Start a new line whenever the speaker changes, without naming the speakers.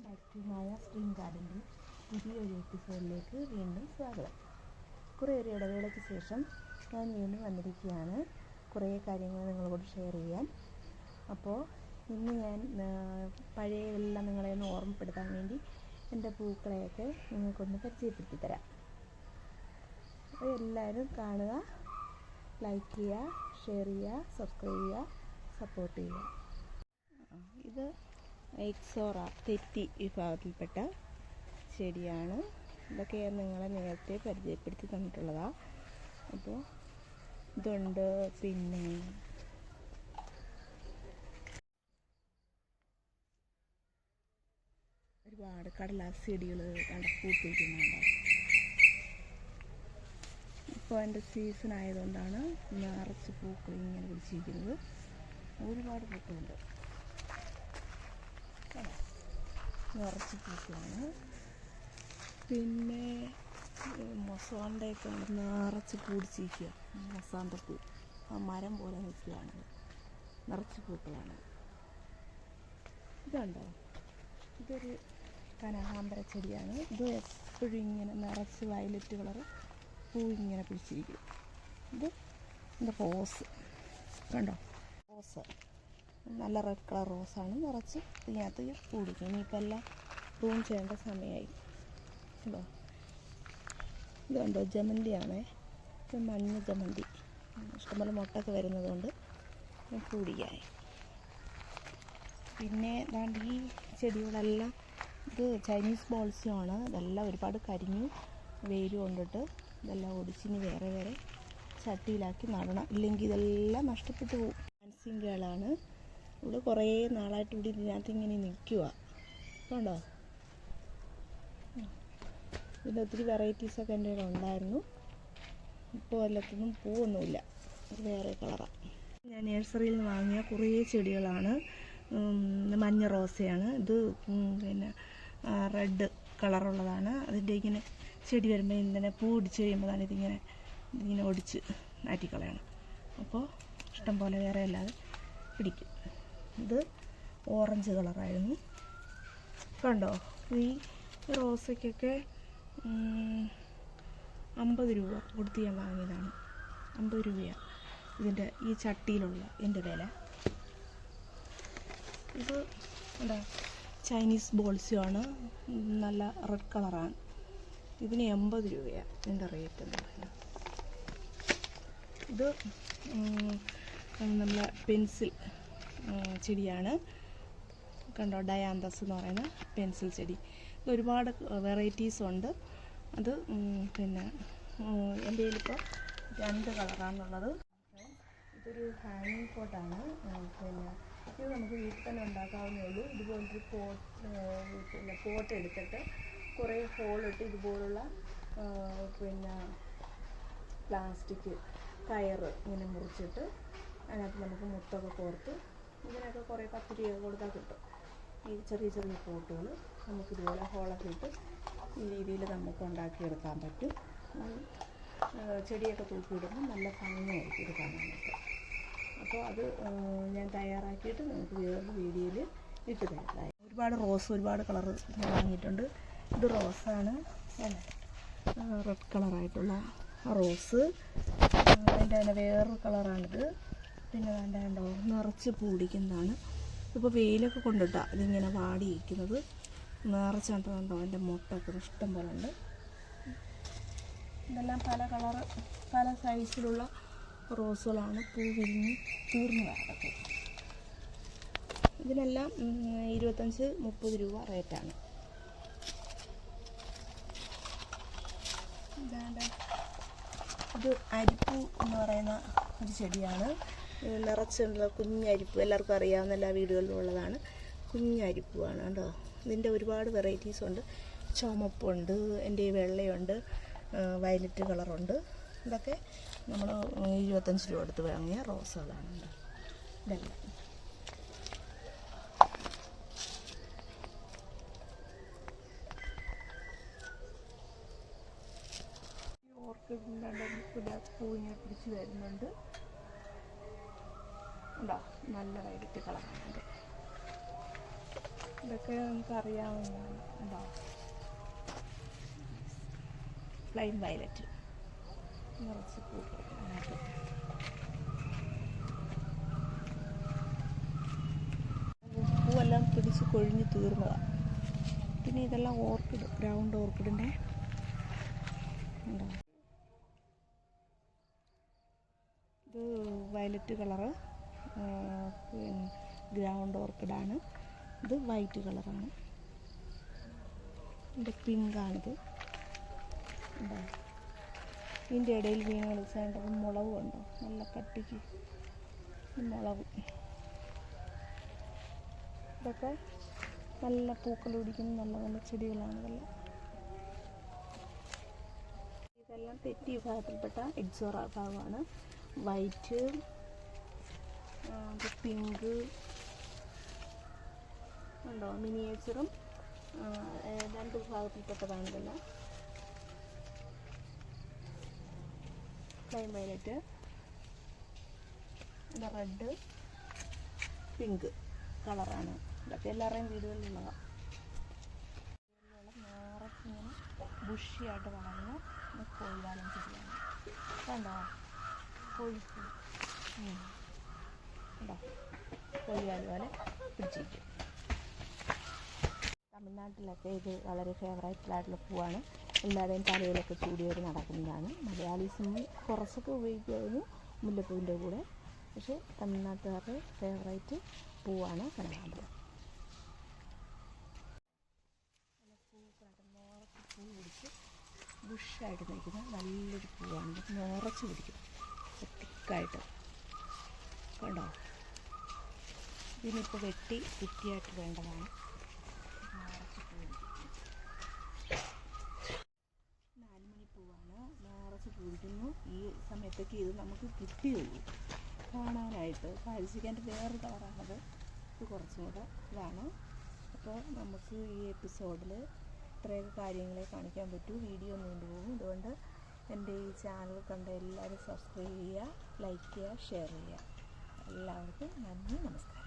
Back to Maya stream ഗാർഡൻ്റെ പുതിയൊരു എപ്പിസോഡിലേക്ക് വീണ്ടും സ്വാഗതം. കുറേ ഒരു ഇടവേളയ്ക്ക് ശേഷം ഞാൻ വീണ്ടും വന്നിരിക്കുകയാണ് കുറേ കാര്യങ്ങൾ നിങ്ങളോട് ഷെയർ ചെയ്യാൻ. അപ്പോൾ ഇന്ന് ഞാൻ പഴയതെല്ലാം നിങ്ങളെ ഒന്ന് ഓർമ്മപ്പെടുത്താൻ വേണ്ടി എൻ്റെ പൂക്കളെയൊക്കെ നിങ്ങൾക്കൊന്ന് പരിചയപ്പെടുത്തി തരാം. അപ്പോൾ എല്ലാവരും കാണുക, ലൈക്ക് ചെയ്യുക, ഷെയർ ചെയ്യുക, സബ്സ്ക്രൈബ് ചെയ്യുക, സപ്പോർട്ട് ചെയ്യുക. ഇത് എക്സോറ തെറ്റി വിഭാഗത്തിൽപ്പെട്ട ചെടിയാണ്. ഇതൊക്കെ നിങ്ങളെ നേരത്തെ പരിചയപ്പെടുത്തി തന്നിട്ടുള്ളതാണ്. അപ്പോൾ ഇതുണ്ട്, പിന്നെ ഒരുപാട് കടലാസ് ചെടികൾ പൂത്തിരിക്കുന്നുണ്ട്. ഇപ്പോൾ അതിൻ്റെ സീസൺ ആയതുകൊണ്ടാണ് നിറച്ച് പൂക്കൾ ഇങ്ങനെ പിടിച്ചിരിക്കുന്നത്. ഒരുപാട് പൂക്കളുണ്ട്, നിറച്ച് പൂക്കളാണ്. പിന്നെ മൊസാണ്ടയൊക്കെ നിറച്ച് പൂടിച്ചിരിക്കുക. മൊസാന്തപ്പൂ ആ മരം പോലെ നിൽക്കുകയാണ്, നിറച്ച് പൂക്കളാണ്. ഇതുണ്ടോ, ഇതൊരു കനകാമ്പര ചെടിയാണ്. ഇത് എപ്പോഴും ഇങ്ങനെ നിറച്ച് വയലറ്റ് കളറ് പൂ ഇങ്ങനെ പിടിച്ചിരിക്കും. ഇത് എൻ്റെ റോസ് കണ്ടോ, റോസ് നല്ല റെഡ് കളർ റോസാണ്. നിറച്ച് ഇതിനകത്ത് പൂടിക്കും. ഇനിയിപ്പോൾ എല്ലാം പ്രൂൺ ചെയ്യേണ്ട സമയമായി. ഇതോ ഇതുണ്ടോ, ജമന്തിയാണേ. ഇത് മഞ്ഞ ജമന്തി, ഇഷ്ടംപോലെ മുട്ടൊക്കെ വരുന്നത് കൊണ്ട് പൂടിക്കായി. പിന്നെ ദാണ്ട് ഈ ചെടികളെല്ലാം ഇത് ചൈനീസ് ബോൾസിയാണ്. ഇതെല്ലാം ഒരുപാട് കരിഞ്ഞു, വെയിൽ കൊണ്ടിട്ട് ഇതെല്ലാം ഒടിച്ചിനി വേറെ വേറെ ചട്ടിയിലാക്കി നടണം, ഇല്ലെങ്കിൽ ഇതെല്ലാം നഷ്ടപ്പെട്ടു പോകും. ഡാൻസിങ് ഗേളാണ്. ഇവിടെ കുറേ നാളായിട്ട് ഇവിടെ ഇതിനകത്ത് ഇങ്ങനെ നിൽക്കുക. കണ്ടോ, ഇതിൻ്റെ ഒത്തിരി വെറൈറ്റീസൊക്കെ എൻ്റെ കയ്യിൽ ഉണ്ടായിരുന്നു. ഇപ്പോൾ എല്ലാത്തിനും പൂവൊന്നുമില്ല, അത് വേറെ കളറാണ്. ഞാൻ നഴ്സറിയിൽ നിന്ന് വാങ്ങിയ കുറേ ചെടികളാണ്. മഞ്ഞ റോസയാണ് ഇത്, പിന്നെ റെഡ് കളറുള്ളതാണ്. അതിൻ്റെ ഇങ്ങനെ ചെടി വരുമ്പോൾ ഇങ്ങനെ പൂ ഒടിച്ച് കഴിയുമ്പോഴാണ് ഇതിങ്ങനെ ഒടിച്ച് മാറ്റിക്കളയണം. അപ്പോൾ ഇഷ്ടം പോലെ വേറെ അല്ലാതെ പിടിക്കും. ഇത് ഓറഞ്ച് കളറായിരുന്നു. കണ്ടോ, ഈ റോസയ്ക്കൊക്കെ 50 രൂപ കൊടുത്ത് ഞാൻ വാങ്ങിയതാണ്. 50 രൂപയാണ് ഇതിൻ്റെ ഈ ചട്ടിയിലുള്ള എൻ്റെ വില. ഇത് എന്താ ചൈനീസ് ബോൾസിയാണ്, നല്ല റെഡ് കളറാണ്. ഇതിന് 80 രൂപയാണ് ഇതിൻ്റെ റേറ്റ് എന്ന് പറയുന്നത്. ഇത് നമ്മളെ പെൻസിൽ ചെടിയാണ്. കണ്ടോ, ഡയാന്തസ് എന്ന് പറയുന്ന പെൻസിൽ ചെടി. ഇത് ഒരുപാട് വെറൈറ്റീസ് ഉണ്ട്. അത് പിന്നെ എൻ്റെ കയ്യിലിപ്പോൾ 2 കളറാണുള്ളത്. ഇതൊരു ഹാങ്ങിങ് പോട്ടാണ്. പിന്നെ ഇത് നമുക്ക് വീട്ടിൽ തന്നെ ഉണ്ടാക്കാവുന്നേ ഉള്ളൂ. ഇതുപോലൊരു പോട്ട് എടുത്തിട്ട് കുറേ ഹോളിട്ട് ഇതുപോലുള്ള പിന്നെ പ്ലാസ്റ്റിക് കയറ് ഇങ്ങനെ മുറിച്ചിട്ട് അതിനകത്ത് നമുക്ക് മുത്തൊക്കെ കോർത്ത് ഇതിനൊക്കെ കുറേ 10 രൂപ കൊടുത്താൽ കിട്ടും. ഈ ചെറിയ ചെറിയ പോട്ടുകൾ നമുക്കിതുപോലെ ഹോളൊക്കെ ഇട്ട് ഈ രീതിയിൽ നമുക്ക് ഉണ്ടാക്കിയെടുക്കാൻ പറ്റും. ചെടിയൊക്കെ തൂക്കിയിടുമ്പോൾ നല്ല ഭംഗിയായിരിക്കും ഇത് കാണാനായിട്ട്. അപ്പോൾ അത് ഞാൻ തയ്യാറാക്കിയിട്ട് നമുക്ക് വേറൊരു വീഡിയോയിൽ ഇട്ട് തരാം. ഒരുപാട് റോസ്, ഒരുപാട് കളറ് ഞാൻ വാങ്ങിയിട്ടുണ്ട്. ഇത് റോസാണ്, റെഡ് കളറായിട്ടുള്ള റോസ്. അതിൻ്റെ തന്നെ വേറൊരു കളറാണിത്. പിന്നെ കണ്ടോ, നിറച്ച് പൂടിക്കുന്നതാണ്. ഇപ്പോൾ വെയിലൊക്കെ കൊണ്ടിട്ടാണ് ഇതിങ്ങനെ വാടിയിരിക്കുന്നത്. നിറച്ചുണ്ടോ, അതിൻ്റെ മുട്ടൊക്കെ ഇഷ്ടം പോലെ ഉണ്ട്. ഇതെല്ലാം പല കളറ് പല സൈസിലുള്ള റോസുകളാണ്. പൂ വിരിഞ്ഞ് തീർന്നു വേണ്ടത്. ഇതിനെല്ലാം 25-30 രൂപ റേറ്റാണ്. ഇത് അരിപ്പൂ എന്ന് പറയുന്ന ഒരു ചെടിയാണ്. നിറച്ചുള്ള കുഞ്ഞരിപ്പൂ, എല്ലാവർക്കും അറിയാവുന്ന എല്ലാ വീടുകളിലും ഉള്ളതാണ്. കുഞ്ഞരിപ്പൂവാണ് കേട്ടോ. ഇതിൻ്റെ ഒരുപാട് വെറൈറ്റീസ് ഉണ്ട്. ചുമപ്പുണ്ട്, എൻ്റെ വെള്ളയുണ്ട്, വയലറ്റ് കളറുണ്ട്. ഇതൊക്കെ നമ്മൾ 25 രൂപ കൊടുത്ത് വാങ്ങിയ റോസുകളാണ്. ഇതെല്ലാം ഓർക്കിഡിൻ്റെ പൂ ഇങ്ങനെ പിടിച്ച് വരുന്നുണ്ട്. ഉണ്ടോ, നല്ല വൈലറ്റ് കളറാണ്. ഇതൊക്കെ നമുക്ക് അറിയാവുന്നതാണ്. ഉണ്ടോ? ഫ്ലൈം വയലറ്റ് നിറച്ച് പൂക്കൾ അതിനകത്ത്. പൂവെല്ലാം പിടിച്ച് കൊഴിഞ്ഞ് തീർന്നതാണ്. പിന്നെ ഇതെല്ലാം ഓർക്കിഡ്, ഗ്രൗണ്ട് ഓർക്കിഡിൻ്റെ ഉണ്ടോ. ഇത് വയലറ്റ് കളറ് ഗ്രൗണ്ട് ഓർക്കിഡാണ്. ഇത് വൈറ്റ് കളറാണ്. ഇതിൻ്റെ പിങ്കാണിത്. ഉണ്ടോ? ഇതിൻ്റെ ഇടയിൽ വീണ് കളിച്ചേണ്ടത് മുളക് ഉണ്ടോ, നല്ല കട്ടിക്ക് മുളക്. ഇതൊക്കെ നല്ല പൂക്കൾ പിടിക്കുന്ന നല്ല നല്ല ചെടികളാണ് ഇതെല്ലാം. ഇതെല്ലാം തെറ്റി വിഭാഗത്തിൽപ്പെട്ട എക്സോറ ഭാഗമാണ്. വൈറ്റ്, പിങ്ക് ഉണ്ടോ, മിനിയേച്ചറും രണ്ട് വിഭാഗത്തിൽപ്പെട്ടതാണ് ഇതെല്ലാം. ഫ്ലൈം വയലറ്റ്, റെഡ്, പിങ്ക് കളറാണ്. ഇതൊക്കെ എല്ലാവരുടെയും വീടുകളിലുള്ളതാണ്. നിറച്ചിങ്ങനെ ബുഷിയായിട്ട് വളർന്ന കോഴിവാലൻ ചെടിയാണ്. കണ്ടോ? കോഴിപ്പൂ ഉണ്ടോ? കോഴിവാല് പോലെ പിടിച്ചിരിക്കും. തമിഴ്നാട്ടിലൊക്കെ ഇത് വളരെ ഫേവറേറ്റായിട്ടുള്ള പൂവാണ്. എല്ലാവരുടെയും തലയിലൊക്കെ ചൂടിയൊരു നടക്കുന്നതാണ്. മലയാളീസും കുറച്ചൊക്കെ ഉപയോഗിക്കുമായിരുന്നു മുല്ലപ്പൂവിൻ്റെ കൂടെ. പക്ഷേ തമിഴ്നാട്ടുകാരുടെ ഫേവറേറ്റ് പൂവാണ് കനകാമ്പരം. പൂ പിടിച്ച് ബുഷായിട്ട് നിൽക്കുന്ന നല്ലൊരു പൂവാണ്. നിറച്ച് പിടിക്കും തിക്കായിട്ട്. കണ്ടോ? ഇതിനിപ്പോൾ വെട്ടി കുറ്റിയായിട്ട് വേണ്ടതാണ്. നിറച്ച് പൂ പിടിക്കും. 4 മണിപ്പൂവാണ്. നിറച്ച് പൂ പിടിക്കുന്നു. ഈ സമയത്തൊക്കെ ഇത് നമുക്ക് കിട്ടിയുള്ളൂ കാണാനായിട്ട്. കാഴ്ചയ്ക്കാൻ്റെ വേറൊരു കളറാണത്. ഇത് കുറച്ചും കൂടെ ഇതാണ്. അപ്പോൾ നമുക്ക് ഈ എപ്പിസോഡിൽ ഇത്രയൊക്കെ കാര്യങ്ങളെ കാണിക്കാൻ പറ്റൂ. വീഡിയോ നീണ്ടുപോകും. അതുകൊണ്ട് എൻ്റെ ഈ ചാനൽ കണ്ട എല്ലാവരും സബ്സ്ക്രൈബ് ചെയ്യുക, ലൈക്ക് ചെയ്യുക, ഷെയർ ചെയ്യുക. എല്ലാവർക്കും നന്ദി, നമസ്കാരം.